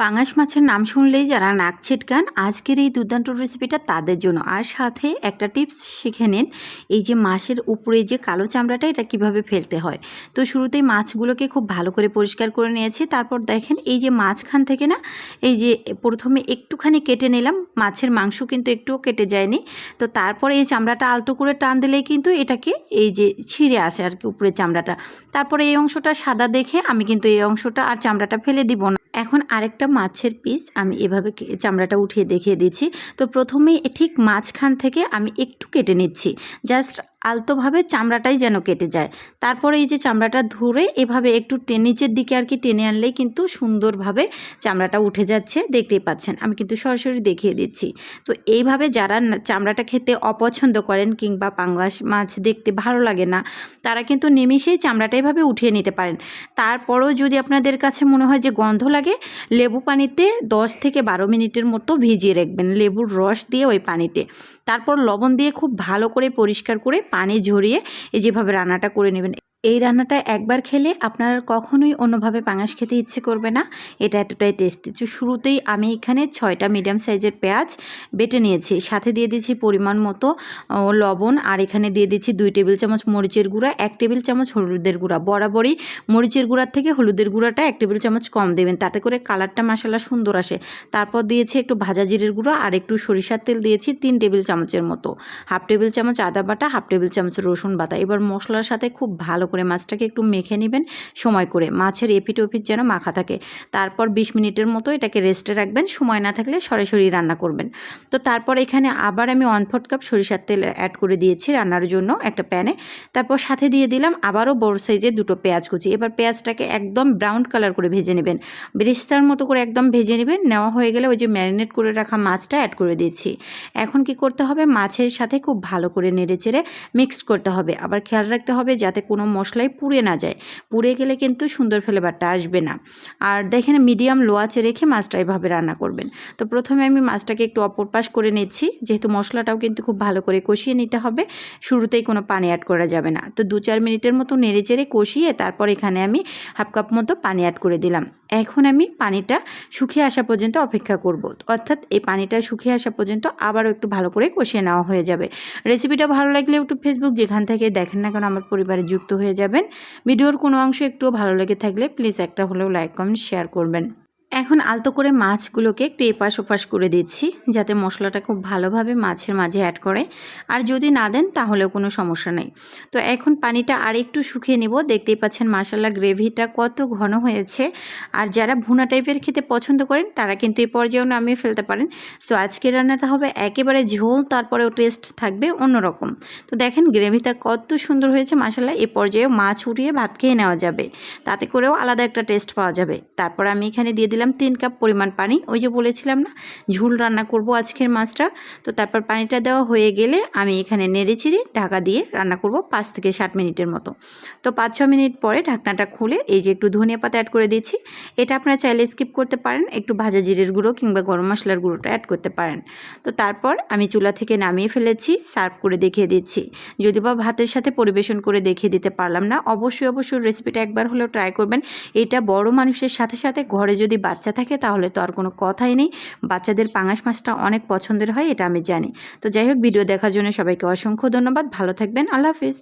পাঙাশ মাছের নাম শুনলেই যারা নাক ছিটকান, আজকের এই দুর্দান্ত রেসিপিটা তাদের জন্য। আর সাথে একটা টিপস শিখে নিন, এই যে মাছের উপরে যে কালো চামড়াটা, এটা কিভাবে ফেলতে হয়। তো শুরুতেই মাছগুলোকে খুব ভালো করে পরিষ্কার করে নিয়েছি। তারপর দেখেন এই যে মাঝখান থেকে না, এই যে প্রথমে একটুখানি কেটে নিলাম, মাছের মাংস কিন্তু একটুও কেটে যায়নি। তো তারপরে এই চামড়াটা আলতো করে টান দিলেই কিন্তু এটাকে এই যে ছিঁড়ে আসে আর কি উপরের চামড়াটা। তারপরে এই অংশটা সাদা দেখে আমি কিন্তু এই অংশটা আর চামড়াটা ফেলে দিব না। এখন আরেকটা মাছের পিস আমি এভাবে চামড়াটা উঠিয়ে দেখিয়ে দিচ্ছি। তো প্রথমেই ঠিক মাঝখান থেকে আমি একটু কেটে নিচ্ছি, জাস্ট আলতোভাবে চামড়াটাই যেন কেটে যায়। তারপরে এই যে চামড়াটা ধরে এভাবে একটু নিচের দিকে আর কি টেনে আনলেই কিন্তু সুন্দরভাবে চামড়াটা উঠে যাচ্ছে, দেখতেই পাচ্ছেন। আমি কিন্তু সরাসরি দেখিয়ে দিচ্ছি। তো এইভাবে যারা চামড়াটা খেতে অপছন্দ করেন কিংবা পাঙ্গাস মাছ দেখতে ভালো লাগে না, তারা কিন্তু নিমিষেই চামড়াটা এভাবে উঠিয়ে নিতে পারেন। তারপরেও যদি আপনাদের কাছে মনে হয় যে গন্ধ লাগে, লেবু পানিতে 10 থেকে 12 মিনিটের মতো ভিজিয়ে রাখবেন, লেবুর রস দিয়ে ওই পানিতে। তারপর লবণ দিয়ে খুব ভালো করে পরিষ্কার করে পানি ঝরিয়ে এই যেভাবে রান্নাটা করে নেবেন। এই রান্নাটা একবার খেলে আপনার কখনোই অন্যভাবে পাঙাশ খেতে ইচ্ছে করবে না, এটা এতটাই টেস্টি। তো শুরুতেই আমি এখানে 6টা মিডিয়াম সাইজের পেঁয়াজ বেটে নিয়েছি, সাথে দিয়ে দিচ্ছি পরিমাণ মতো লবণ, আর এখানে দিয়ে দিচ্ছি 2 টেবিল চামচ মরিচের গুঁড়া, 1 টেবিল চামচ হলুদের গুঁড়া। বরাবরই মরিচের গুঁড়ার থেকে হলুদের গুঁড়াটা 1 টেবিল চামচ কম দেবেন, তাতে করে কালারটা মাশাআল্লাহ সুন্দর আসে। তারপর দিয়েছি একটু ভাজা জিরের গুঁড়া আর একটু সরিষার তেল দিয়েছি 3 টেবিল চামচের মতো, 1/2 টেবিল চামচ আদা বাটা, 1/2 টেবিল চামচ রসুন বাটা। এবার মশলার সাথে খুব ভালো করে মাছটাকে একটু মেখে নেবেন সময় করে, মাছের এপিঠ ওপিঠ যেন মাখা থাকে। তারপর 20 মিনিটের মতো এটাকে রেস্টে রাখবেন, সময় না থাকলে সরাসরি রান্না করবেন। তো তারপর এখানে আবার আমি 1/4 কাপ সরিষার তেল অ্যাড করে দিয়েছি রান্নার জন্য একটা প্যানে। তারপর সাথে দিয়ে দিলাম আবারও বড় সাইজের 2টো পেঁয়াজ কুচি। এবার পেঁয়াজটাকে একদম ব্রাউন কালার করে ভেজে নেবেন, বেরেস্তার মতো করে একদম ভেজে নেবেন। নেওয়া হয়ে গেলে ওই যে ম্যারিনেট করে রাখা মাছটা অ্যাড করে দিচ্ছি। এখন কি করতে হবে, মাছের সাথে খুব ভালো করে নেড়ে চেড়ে মিক্সড করতে হবে। আবার খেয়াল রাখতে হবে যাতে কোনো মশলাই পুড়ে না যায়, পুড়ে গেলে কিন্তু সুন্দর ফ্লেভারটা আসবে না। আর দেখেন মিডিয়াম লো আঁচে রেখে মাছটা এভাবে রান্না করবেন। তো প্রথমে আমি মাছটাকে একটু অপর পাশ করে নিচ্ছি, যেহেতু মশলাটাও কিন্তু খুব ভালো করে কষিয়ে নিতে হবে, শুরুতেই কোনো পানি অ্যাড করা যাবে না। তো 2-4 মিনিটের মতো নেড়ে চেড়ে কষিয়ে তারপর এখানে আমি 1/2 কাপ মতো পানি অ্যাড করে দিলাম। এখন আমি পানিটা শুকিয়ে আসা পর্যন্ত অপেক্ষা করব, অর্থাৎ এই পানিটা শুকিয়ে আসা পর্যন্ত আবারও একটু ভালো করে কষিয়ে নেওয়া হয়ে যাবে। রেসিপিটা ভালো লাগলে ইউটিউব ফেসবুক যেখান থেকে দেখেন না কেন আমার পরিবারে যুক্ত হয়ে যাবেন। ভিডিওর কোনো অংশ একটুও ভালো লেগে থাকলে প্লিজ একটা হলেও লাইক কমেন্ট শেয়ার করবেন। এখন আলতো করে মাছগুলোকে একটু এপাশ ওপাশ করে দিচ্ছি, যাতে মশলাটা খুব ভালোভাবে মাছের মাঝে অ্যাড করে। আর যদি না দেন তাহলেও কোনো সমস্যা নেই। তো এখন পানিটা আর একটু শুকিয়ে নেব। দেখতেই পাচ্ছেন মাশাআল্লাহ গ্রেভিটা কত ঘন হয়েছে। আর যারা ভুনা টাইপের খেতে পছন্দ করেন তারা কিন্তু এই পর্যায়েও নামিয়ে ফেলতে পারেন। তো আজকের রান্নাটা হবে একেবারে ঝোল, তারপরেও টেস্ট থাকবে অন্যরকম। তো দেখেন গ্রেভিটা কত সুন্দর হয়েছে মাশাআল্লাহ। এই পর্যায়েও মাছ উঠিয়ে ভাত খেয়ে নেওয়া যাবে, তাতে করেও আলাদা একটা টেস্ট পাওয়া যাবে। তারপর আমি এখানে দিয়ে দিলাম 3 কাপ পরিমাণ পানি। ওই যে বলেছিলাম না ঝোল রান্না করব আজকের মাছটা। তো তারপর পানিটা দেওয়া হয়ে গেলে আমি এখানে নেড়েচেড়ে ঢাকা দিয়ে রান্না করব 5 থেকে 7 মিনিটের মতো। তো 5-6 মিনিট পরে ঢাকনাটা খুলে এই যে একটু ধনিয়া পাতা অ্যাড করে দিচ্ছি। এটা আপনারা চাইলে স্কিপ করতে পারেন, একটু ভাজা জিরের গুঁড়ো কিংবা গরম মশলার গুঁড়োটা অ্যাড করতে পারেন। তো তারপর আমি চুলা থেকে নামিয়ে ফেলেছি, সার্ভ করে দেখিয়ে দিচ্ছি। যদিও বা ভাতের সাথে পরিবেশন করে দেখিয়ে দিতে পারলাম না, অবশ্যই রেসিপিটা একবার হলেও ট্রাই করবেন। এটা বড় মানুষের সাথে সাথে ঘরে যদি বাচ্চা থাকে তাহলে তো আর কোনো কথাই নেই, বাচ্চাদের পাঙাশ মাছটা অনেক পছন্দের হয়, এটা আমি জানি। তো যাই হোক, ভিডিও দেখার জন্য সবাইকে অসংখ্য ধন্যবাদ। ভালো থাকবেন, আল্লাহ হাফিজ।